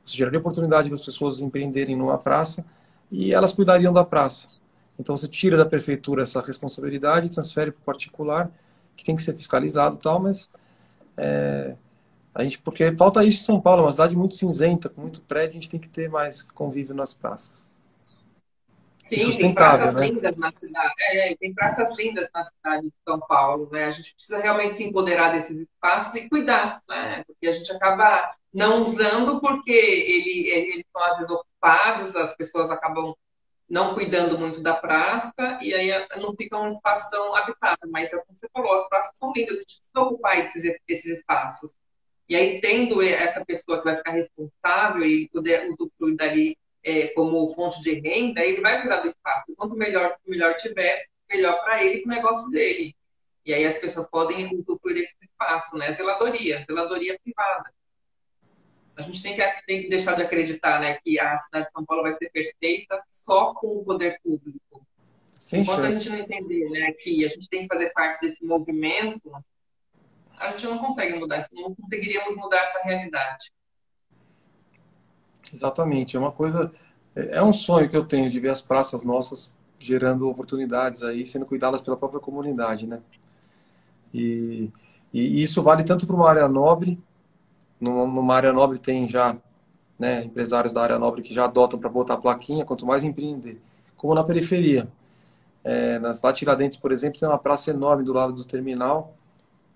você geraria oportunidade para as pessoas empreenderem numa praça e elas cuidariam da praça. Então você tira da prefeitura essa responsabilidade e transfere para o particular, que tem que ser fiscalizado e tal, mas porque falta isso em São Paulo, é uma cidade muito cinzenta, com muito prédio, a gente tem que ter mais convívio nas praças. E Sim, tem sustentável, praças né? lindas na cidade. Tem praças lindas na cidade de São Paulo, né? A gente precisa realmente se empoderar desses espaços e cuidar, né? Porque a gente acaba não usando porque eles são às vezes ocupados, as pessoas acabam não cuidando muito da praça e aí não fica um espaço tão habitado. Mas é como você falou, as praças são lindas, a gente precisa ocupar esses espaços. E aí, tendo essa pessoa que vai ficar responsável e poder usufruir dali como fonte de renda, ele vai cuidar do espaço. Quanto melhor tiver, melhor para ele e para o negócio dele. E aí as pessoas podem usufruir desse espaço, né? Zeladoria privada. A gente tem que deixar de acreditar, né, que a cidade de São Paulo vai ser perfeita só com o poder público. Sem Enquanto a chance. gente não entender, né, que a gente tem que fazer parte desse movimento, a gente não consegue mudar, não conseguiríamos mudar essa realidade. Exatamente, é uma coisa, é um sonho que eu tenho de ver as praças nossas gerando oportunidades aí, sendo cuidadas pela própria comunidade, né? E, e isso vale tanto para uma área nobre, numa área nobre tem já, né, empresários da área nobre que já adotam para botar a plaquinha, quanto mais empreender, como na periferia. Na cidade de Tiradentes, por exemplo, tem uma praça enorme do lado do terminal,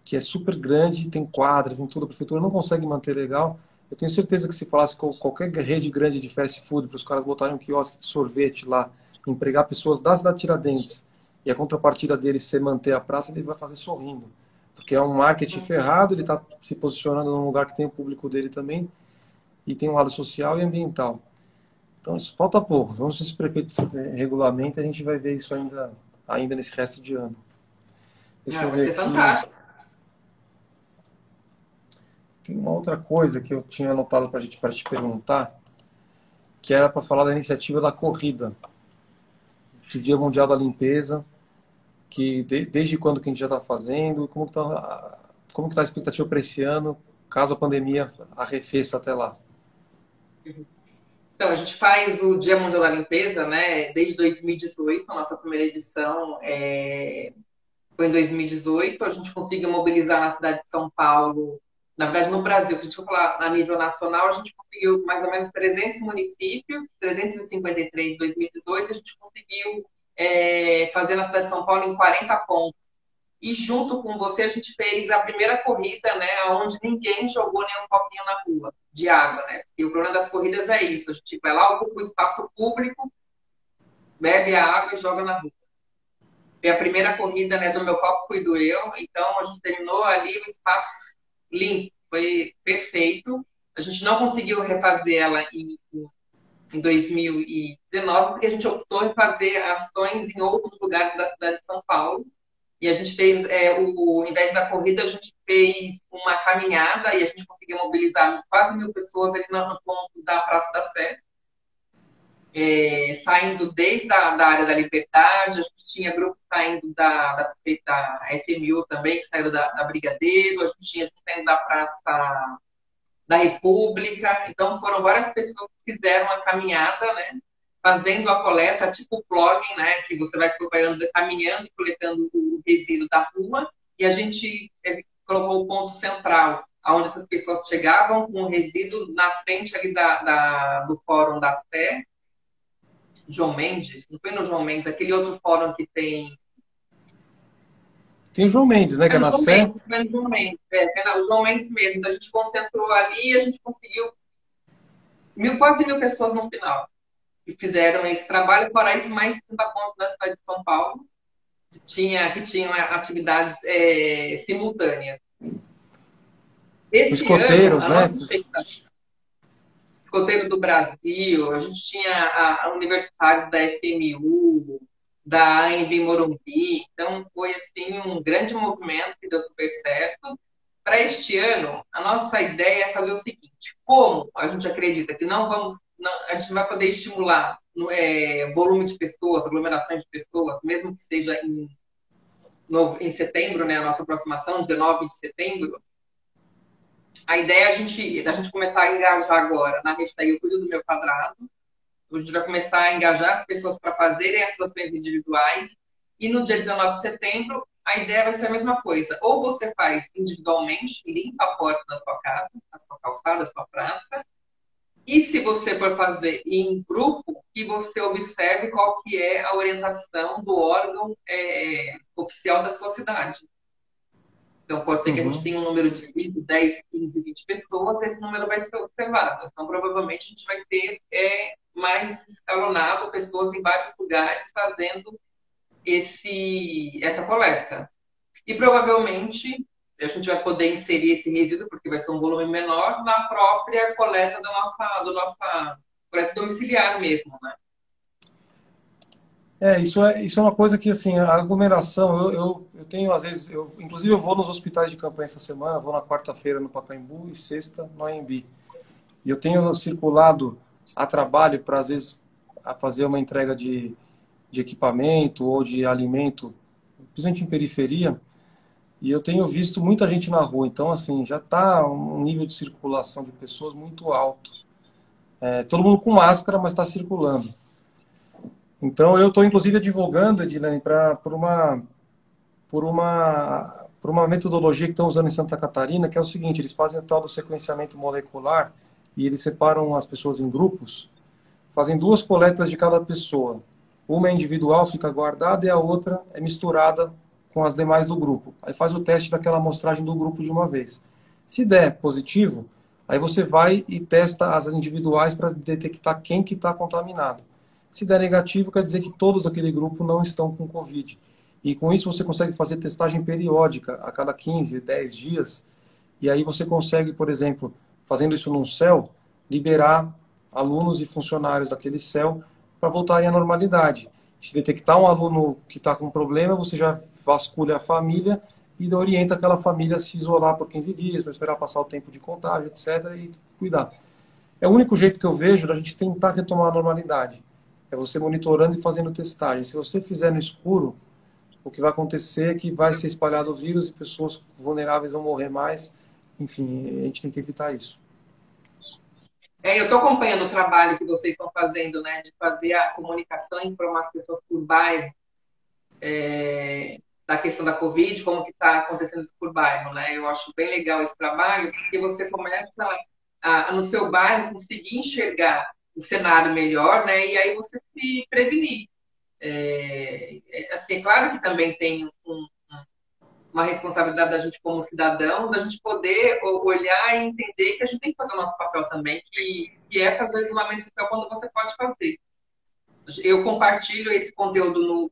que é super grande, tem quadra, tem tudo, a prefeitura não consegue manter legal. Eu tenho certeza que se falasse com qualquer rede grande de fast food, para os caras botarem um quiosque de sorvete lá, empregar pessoas da cidade de Tiradentes, e a contrapartida dele ser manter a praça, ele vai fazer sorrindo. Porque é um marketing ferrado, ele está se posicionando num lugar que tem o público dele também, e tem um lado social e ambiental. Então, isso falta pouco. Vamos ver se o prefeito regulamenta, a gente vai ver isso ainda nesse resto de ano. Deixa eu Vai ver ser aqui. fantástico. Tem uma outra coisa que eu tinha anotado para te perguntar, que era para falar da iniciativa da corrida, do Dia Mundial da Limpeza, que desde quando que a gente já está fazendo, e como que tá a expectativa para esse ano, caso a pandemia arrefeça até lá. Então, a gente faz o Dia Mundial da Limpeza, né, desde 2018, a nossa primeira edição foi em 2018, a gente conseguiu mobilizar na cidade de São Paulo, na verdade no Brasil, se a gente for falar a nível nacional, a gente conseguiu mais ou menos 300 municípios, 353 em 2018, a gente conseguiu fazer na cidade de São Paulo em 40 pontos. E junto com você, a gente fez a primeira corrida, né, onde ninguém jogou nenhum copinho na rua de água, né? E o problema das corridas é isso: a gente vai lá, ocupa o espaço público, bebe a água e joga na rua. Foi a primeira corrida, né, do Meu Copo Cuido Eu, então a gente terminou ali o espaço limpo, foi perfeito. A gente não conseguiu refazer ela em 2019, porque a gente optou em fazer ações em outros lugares da cidade de São Paulo. E a gente fez, ao invés da corrida, a gente fez uma caminhada e a gente conseguiu mobilizar quase 1.000 pessoas ali no ponto da Praça da Sé, saindo desde da área da Liberdade, a gente tinha grupo saindo da FMU também, que saiu da Brigadeiro, a gente tinha gente saindo da Praça da República. Então, foram várias pessoas que fizeram a caminhada, né? Fazendo a coleta, tipo plugin, né? Que você vai caminhando e coletando o resíduo da rua. E a gente colocou o ponto central, onde essas pessoas chegavam com o resíduo na frente ali do Fórum da Sé. João Mendes, não foi no João Mendes, aquele outro fórum que tem. Tem o João Mendes, né, que É é no na João Sé. Mendes, foi no João Mendes, o João Mendes mesmo. Então, a gente concentrou ali e a gente conseguiu quase 1.000 pessoas no final que fizeram esse trabalho, fora isso, mais 30 pontos da cidade de São Paulo, que tinham atividades simultâneas. Esse ano, Escoteiros, a né? nossa expectativa, escoteiro do Brasil, a gente tinha universitários da FMU, da AMB Morumbi, então foi assim um grande movimento que deu super certo. Para este ano, a nossa ideia é fazer o seguinte: como a gente acredita que a gente não vai poder estimular volume de pessoas, aglomerações de pessoas, mesmo que seja em setembro, né, a nossa aproximação, 19 de setembro, a ideia é a gente começar a engajar agora na hashtag Eu Cuido do Meu Quadrado. A gente vai começar a engajar as pessoas para fazerem as ações individuais. E no dia 19 de setembro, a ideia vai ser a mesma coisa. Ou você faz individualmente, limpa a porta da sua casa, a sua calçada, a sua praça. E se você for fazer em grupo, que você observe qual que é a orientação do órgão oficial da sua cidade. Então, pode ser que a gente Uhum. tenha um número de 5, 10, 15, 20 pessoas, esse número vai ser observado. Então, provavelmente, a gente vai ter mais escalonado pessoas em vários lugares fazendo essa coleta. E, provavelmente, a gente vai poder inserir esse resíduo, porque vai ser um volume menor, na própria coleta da nossa coleta domiciliar mesmo, né? Isso é uma coisa que, assim, a aglomeração, eu tenho, às vezes, inclusive eu vou nos hospitais de campanha essa semana, vou na quarta-feira no Pacaembu e sexta no AMB. E eu tenho circulado a trabalho para, às vezes, fazer uma entrega de equipamento ou de alimento, principalmente em periferia, e eu tenho visto muita gente na rua. Então, assim, já está um nível de circulação de pessoas muito alto. Todo mundo com máscara, mas está circulando. Então, eu estou, inclusive, advogando, Edilene, por uma metodologia que estão usando em Santa Catarina, que é o seguinte: eles fazem o tal do sequenciamento molecular e eles separam as pessoas em grupos, fazem 2 coletas de cada pessoa. Uma é individual, fica guardada, e a outra é misturada com as demais do grupo. Aí faz o teste daquela amostragem do grupo de uma vez. Se der positivo, aí você vai e testa as individuais para detectar quem que está contaminado. Se der negativo, quer dizer que todos daquele grupo não estão com Covid. E com isso você consegue fazer testagem periódica, a cada 15, 10 dias, e aí você consegue, por exemplo, fazendo isso num céu, liberar alunos e funcionários daquele céu para voltarem à normalidade. Se detectar um aluno que está com problema, você já vasculha a família e orienta aquela família a se isolar por 15 dias, para esperar passar o tempo de contágio, etc., e cuidar. É o único jeito que eu vejo da gente tentar retomar a normalidade. É você monitorando e fazendo testagem. Se você fizer no escuro, o que vai acontecer é que vai ser espalhado o vírus e pessoas vulneráveis vão morrer mais. Enfim, a gente tem que evitar isso. Eu estou acompanhando o trabalho que vocês estão fazendo, né, de fazer a comunicação e informar as pessoas por bairro, da questão da Covid, como que está acontecendo isso por bairro, né? Eu acho bem legal esse trabalho, porque você começa no seu bairro, conseguir enxergar o cenário melhor, né? E aí você se prevenir. Assim, é claro que também tem uma responsabilidade da gente como cidadão, da gente poder olhar e entender que a gente tem que fazer o nosso papel também, que é fazer o isolamento social quando você pode fazer. Eu compartilho esse conteúdo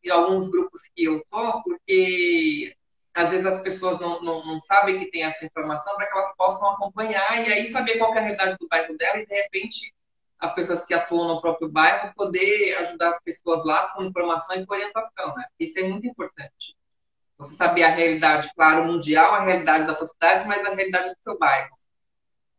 em alguns grupos que eu tô, porque às vezes as pessoas não sabem que tem essa informação para que elas possam acompanhar e aí saber qual que é a realidade do bairro dela e, de repente, as pessoas que atuam no próprio bairro poder ajudar as pessoas lá com informação e com orientação, né? Isso é muito importante. Você saber a realidade, claro, mundial, a realidade da sociedade, mas a realidade do seu bairro.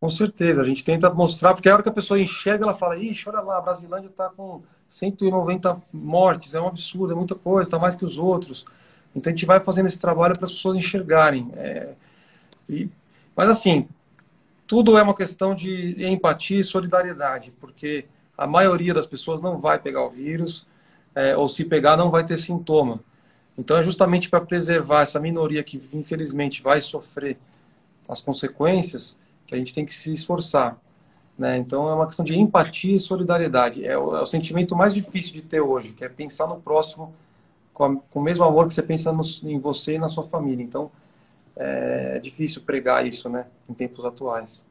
Com certeza, a gente tenta mostrar, porque a hora que a pessoa enxerga, ela fala, ixi, olha lá, a Brasilândia está com 190 mortes, é um absurdo, é muita coisa, está mais que os outros. Então a gente vai fazendo esse trabalho para as pessoas enxergarem. E, mas assim, tudo é uma questão de empatia e solidariedade, porque a maioria das pessoas não vai pegar o vírus, ou se pegar, não vai ter sintoma. Então é justamente para preservar essa minoria que infelizmente vai sofrer as consequências que a gente tem que se esforçar, né? Então é uma questão de empatia e solidariedade. É o sentimento mais difícil de ter hoje, que é pensar no próximo com o mesmo amor que você pensa em você e na sua família. Então é difícil pregar isso, né, em tempos atuais.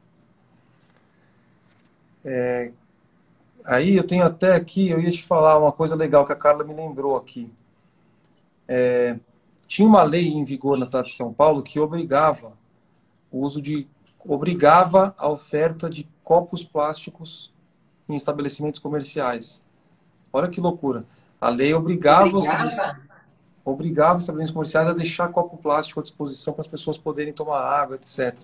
Aí eu tenho até aqui, eu ia te falar uma coisa legal que a Carla me lembrou aqui. Tinha uma lei em vigor na cidade de São Paulo que o uso de obrigava a oferta de copos plásticos em estabelecimentos comerciais. Olha que loucura. A lei Obrigada. obrigava os estabelecimentos comerciais a deixar copo plástico à disposição para as pessoas poderem tomar água, etc.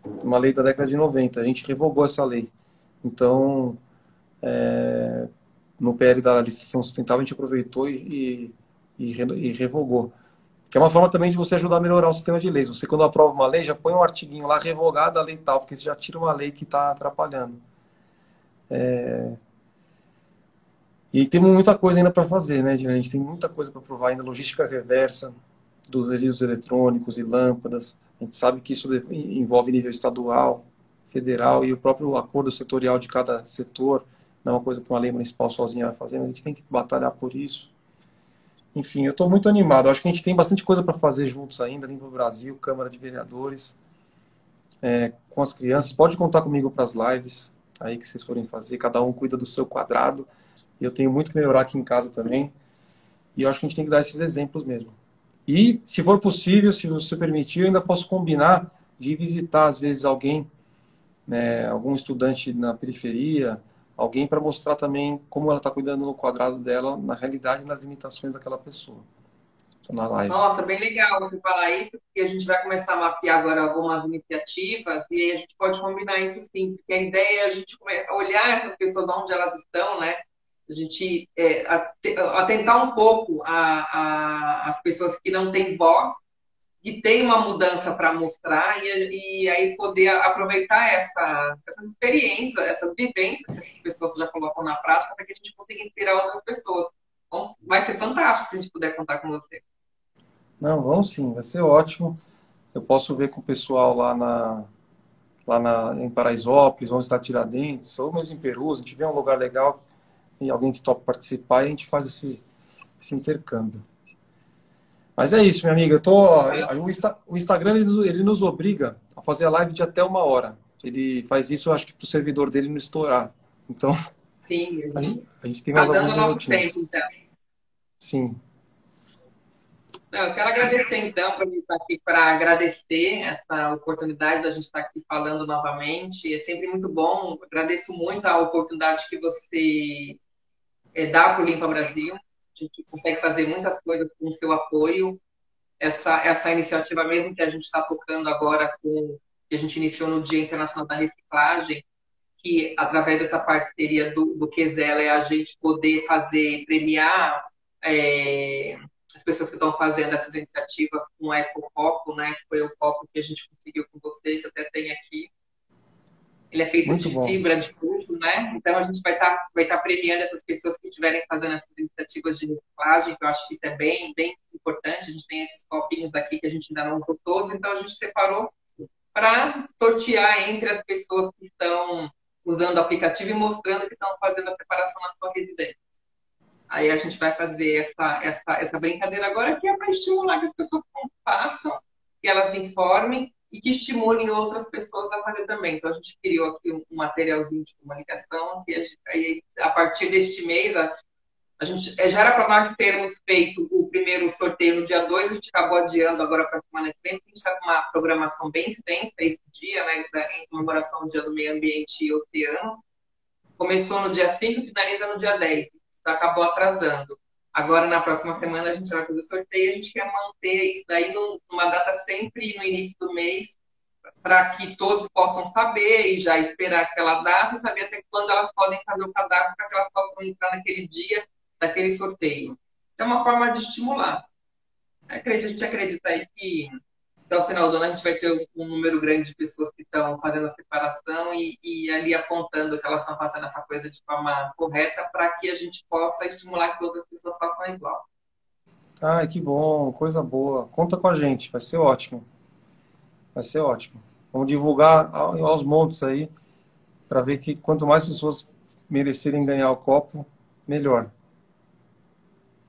Uma lei da década de 90. A gente revogou essa lei. Então, no PL da licitação sustentável, a gente aproveitou e revogou. Que é uma forma também de você ajudar a melhorar o sistema de leis. Você, quando aprova uma lei, já põe um artiguinho lá, revogada a lei tal, porque você já tira uma lei que está atrapalhando. E temos muita coisa ainda para fazer, né, Dina? A gente tem muita coisa para provar ainda, logística reversa dos resíduos eletrônicos e lâmpadas. A gente sabe que isso envolve nível estadual, federal e o próprio acordo setorial de cada setor. Não é uma coisa que uma lei municipal sozinha vai fazer, mas a gente tem que batalhar por isso. Enfim, eu estou muito animado. Eu acho que a gente tem bastante coisa para fazer juntos ainda, Limpa o Brasil, Câmara de Vereadores, com as crianças. Pode contar comigo para as lives aí que vocês forem fazer. Cada um cuida do seu quadrado. E eu tenho muito que melhorar aqui em casa também. E eu acho que a gente tem que dar esses exemplos mesmo. E, se for possível, se você permitir, eu ainda posso combinar de visitar, às vezes, alguém, né, algum estudante na periferia, alguém para mostrar também como ela está cuidando no quadrado dela, na realidade, nas limitações daquela pessoa. Tô na live. Nossa, bem legal você falar isso, porque a gente vai começar a mapear agora algumas iniciativas e aí a gente pode combinar isso sim, porque a ideia é a gente olhar essas pessoas onde elas estão, né? A gente atentar um pouco as pessoas que não têm voz, que têm uma mudança para mostrar e aí poder aproveitar essas experiências, essas vivências que essas pessoas já colocam na prática para que a gente consiga inspirar outras pessoas. Então, vai ser fantástico se a gente puder contar com você. Não, vamos sim, vai ser ótimo. Eu posso ver com o pessoal em Paraisópolis, onde está Tiradentes, ou mesmo em Perus, a gente vê um lugar legal e alguém que topa participar e a gente faz esse intercâmbio. Mas é isso, minha amiga. O Instagram ele nos obriga a fazer a live de até 1 hora. Ele faz isso, eu acho que para o servidor dele não estourar. Então, Sim, a gente tem está mais dando alguns o nosso minutinhos. tempo, então. Sim. Não, eu quero agradecer, então, por estar aqui para agradecer essa oportunidade da gente estar aqui falando novamente. É sempre muito bom. Agradeço muito a oportunidade que você dá para o Limpa Brasil. A gente consegue fazer muitas coisas com o seu apoio. Essa iniciativa mesmo que a gente está tocando agora, que a gente iniciou no Dia Internacional da Reciclagem, que através dessa parceria do Quesela é a gente poder premiar as pessoas que estão fazendo essas iniciativas com o Ecocopo, né? Que foi o copo que a gente conseguiu com você, que até tem aqui. Ele é feito Muito de bom. fibra de coco, né? Então a gente vai tá premiando essas pessoas que estiverem fazendo essas iniciativas de reciclagem, que eu acho que isso é bem, bem importante. A gente tem esses copinhos aqui que a gente ainda não usou todos, então a gente separou para sortear entre as pessoas que estão usando o aplicativo e mostrando que estão fazendo a separação na sua residência. Aí a gente vai fazer essa brincadeira agora, que é para estimular que as pessoas façam, que elas informem e que estimulem outras pessoas a fazer também. Então, a gente criou aqui um materialzinho de comunicação, que a partir deste mês, a gente, já era para nós termos feito o primeiro sorteio no dia 2, a gente acabou adiando agora para a semana que vem, a gente está com uma programação bem extensa esse dia, né, em comemoração do Dia do Meio Ambiente e Oceano. Começou no dia 5 e finaliza no dia 10. Então acabou atrasando. Agora, na próxima semana, a gente vai fazer o sorteio. A gente quer manter isso daí numa data sempre no início do mês, para que todos possam saber e já esperar aquela data e saber até quando elas podem fazer o cadastro para que elas possam entrar naquele dia daquele sorteio. É uma forma de estimular. A gente acredita aí que até o final do ano a gente vai ter um número grande de pessoas que estão fazendo a separação e ali apontando que elas estão fazendo essa coisa de forma correta para que a gente possa estimular que outras pessoas façam igual. Ai, que bom, coisa boa. Conta com a gente, vai ser ótimo. Vai ser ótimo. Vamos divulgar aos montes aí, para ver que quanto mais pessoas merecerem ganhar o copo, melhor.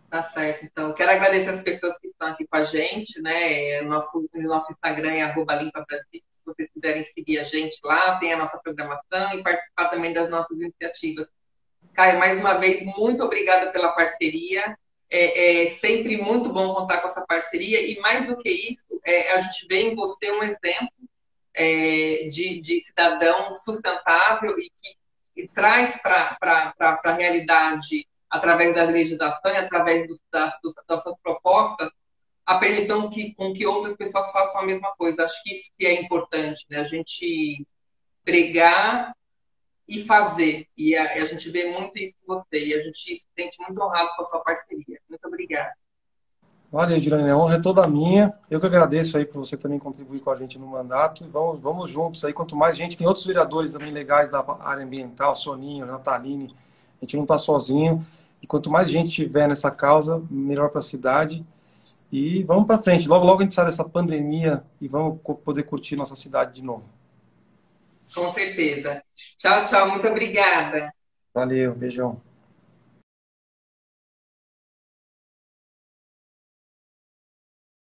Tá certo, então. Quero agradecer as pessoas que estão aqui com a gente, né? Nosso Instagram é @limpa-brasil. Se vocês quiserem seguir a gente lá, tem a nossa programação e participar também das nossas iniciativas. Caio, mais uma vez, muito obrigada pela parceria. É sempre muito bom contar com essa parceria e, mais do que isso, a gente vê em você um exemplo de cidadão sustentável e que traz para a realidade, através da legislação e através das suas propostas, a permissão com que outras pessoas façam a mesma coisa. Acho que isso que é importante, né? A gente pregar e fazer. E a gente vê muito isso em você. E a gente se sente muito honrado com a sua parceria. Muito obrigada. Valeu, Dirane, a honra é toda minha. Eu que agradeço aí por você também contribuir com a gente no mandato. E vamos juntos aí. Quanto mais gente, tem outros vereadores também legais da área ambiental, Soninho, Nataline. A gente não está sozinho. E quanto mais gente tiver nessa causa, melhor para a cidade. E vamos para frente. Logo, logo a gente sai dessa pandemia e vamos poder curtir nossa cidade de novo. Com certeza. Tchau, tchau. Muito obrigada. Valeu, beijão.